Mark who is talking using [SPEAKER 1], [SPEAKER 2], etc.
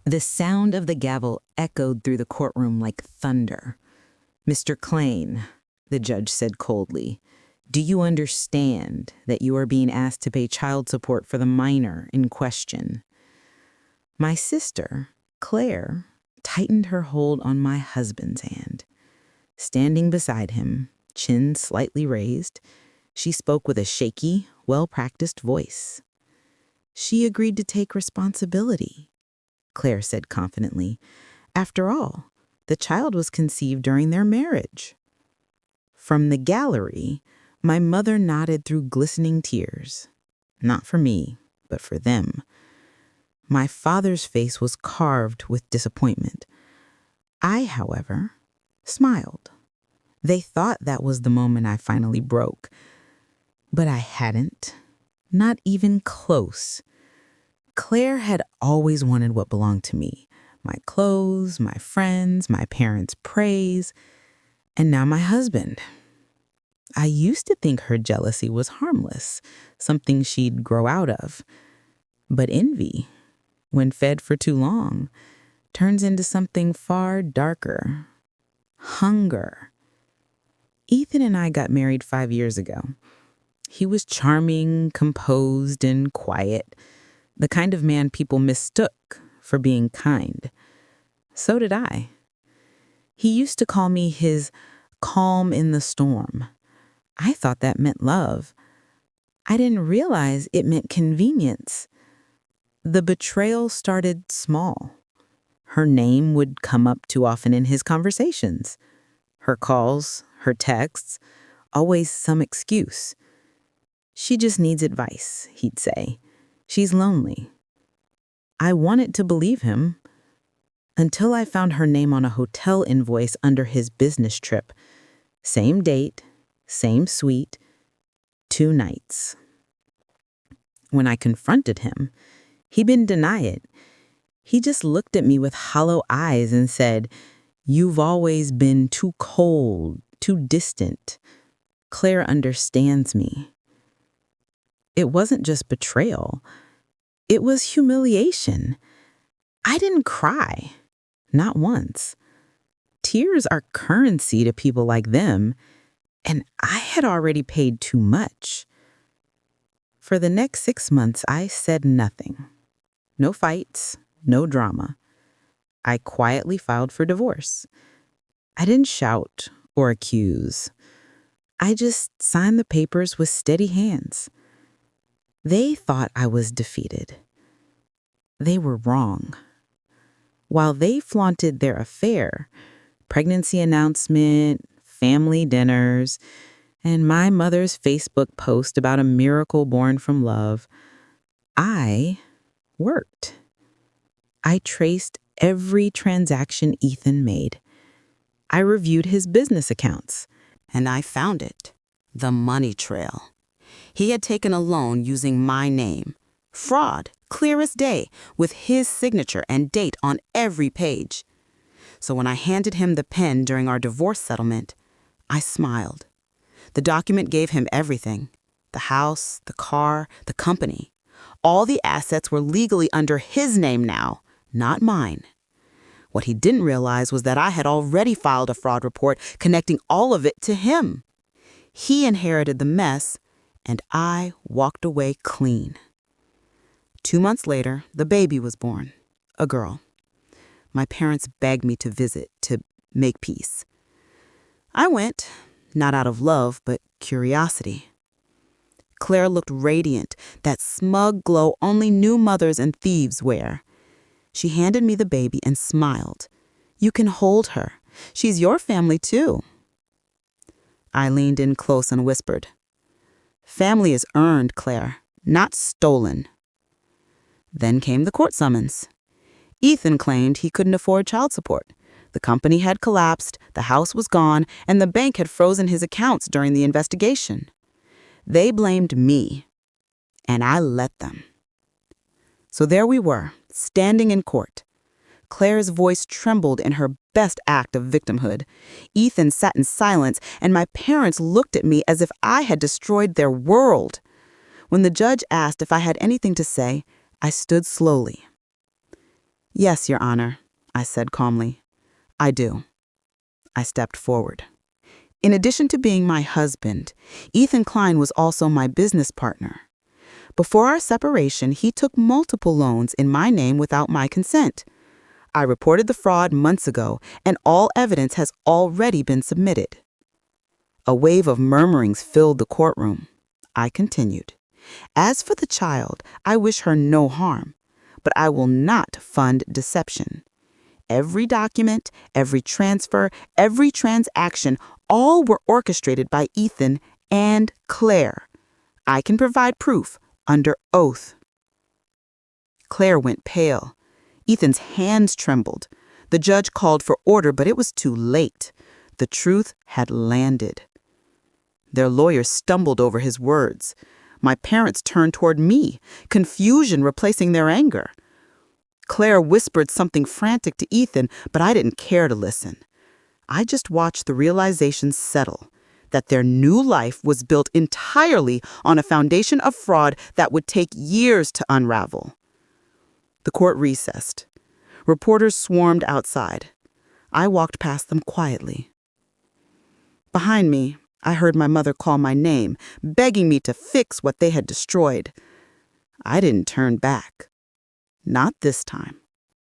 [SPEAKER 1] The sound of the gavel echoed through the courtroom like thunder. "Mr. Klain," the judge said coldly, "do you understand that you are being asked to pay child support for the minor in question?" My sister, Claire, tightened her hold on my husband's hand. Standing beside him, chin slightly raised, she spoke with a shaky, well-practiced voice. "She agreed to take responsibility," Claire said confidently. "After all, the child was conceived during their marriage." From the gallery, my mother nodded through glistening tears. Not for me, but for them. My father's face was carved with disappointment. I, however, smiled. They thought that was the moment I finally broke. But I hadn't. Not even close. Claire had always wanted what belonged to me. My clothes, my friends, my parents' praise, and now my husband. I used to think her jealousy was harmless, something she'd grow out of. But envy, when fed for too long, turns into something far darker. Hunger. Ethan and I got married 5 years ago. He was charming, composed, and quiet, the kind of man people mistook for being kind. So did I. He used to call me his calm in the storm. I thought that meant love. I didn't realize it meant convenience. The betrayal started small. Her name would come up too often in his conversations. Her calls, her texts, always some excuse. "She just needs advice," he'd say. "She's lonely." I wanted to believe him until I found her name on a hotel invoice under his business trip. Same date, same suite, 2 nights. When I confronted him, he didn't deny it. He just looked at me with hollow eyes and said, "You've always been too cold, too distant. Claire understands me." It wasn't just betrayal. It was humiliation. I didn't cry. Not once. Tears are currency to people like them, and I had already paid too much. For the next 6 months, I said nothing. No fights, no drama. I quietly filed for divorce. I didn't shout or accuse. I just signed the papers with steady hands. They thought I was defeated. They were wrong. While they flaunted their affair, pregnancy announcement, family dinners, and my mother's Facebook post about a miracle born from love, I worked. I traced every transaction Ethan made. I reviewed his business accounts, and I found it, the money trail. He had taken a loan using my name. Fraud, clear as day, with his signature and date on every page. So when I handed him the pen during our divorce settlement, I smiled. The document gave him everything: the house, the car, the company. All the assets were legally under his name now, not mine. What he didn't realize was that I had already filed a fraud report connecting all of it to him. He inherited the mess, and I walked away clean. 2 months later, the baby was born, a girl. My parents begged me to visit, to make peace. I went, not out of love, but curiosity. Claire looked radiant, that smug glow only new mothers and thieves wear. She handed me the baby and smiled. "You can hold her. She's your family, too." I leaned in close and whispered, "Family is earned, Claire, not stolen." Then came the court summons. Ethan claimed he couldn't afford child support. The company had collapsed, the house was gone, and the bank had frozen his accounts during the investigation. They blamed me, and I let them. So there we were, standing in court. Claire's voice trembled in her best act of victimhood. Ethan sat in silence, and my parents looked at me as if I had destroyed their world. When the judge asked if I had anything to say, I stood slowly.
[SPEAKER 2] Yes, Your Honor, I said calmly. I do. I stepped forward. In addition to being my husband, Ethan Klein was also my business partner. Before our separation, he took multiple loans in my name without my consent. I reported the fraud months ago, and all evidence has already been submitted. A wave of murmurings filled the courtroom. I continued. As for the child, I wish her no harm, but I will not fund deception. Every document, every transfer, every transaction, all were orchestrated by Ethan and Claire. I can provide proof under oath. Claire went pale. Ethan's hands trembled. The judge called for order, but it was too late. The truth had landed. Their lawyer stumbled over his words. My parents turned toward me, confusion replacing their anger. Claire whispered something frantic to Ethan, but I didn't care to listen. I just watched the realization settle, that their new life was built entirely on a foundation of fraud that would take years to unravel. The court recessed. Reporters swarmed outside. I walked past them quietly. Behind me, I heard my mother call my name, begging me to fix what they had destroyed. I didn't turn back. Not this time.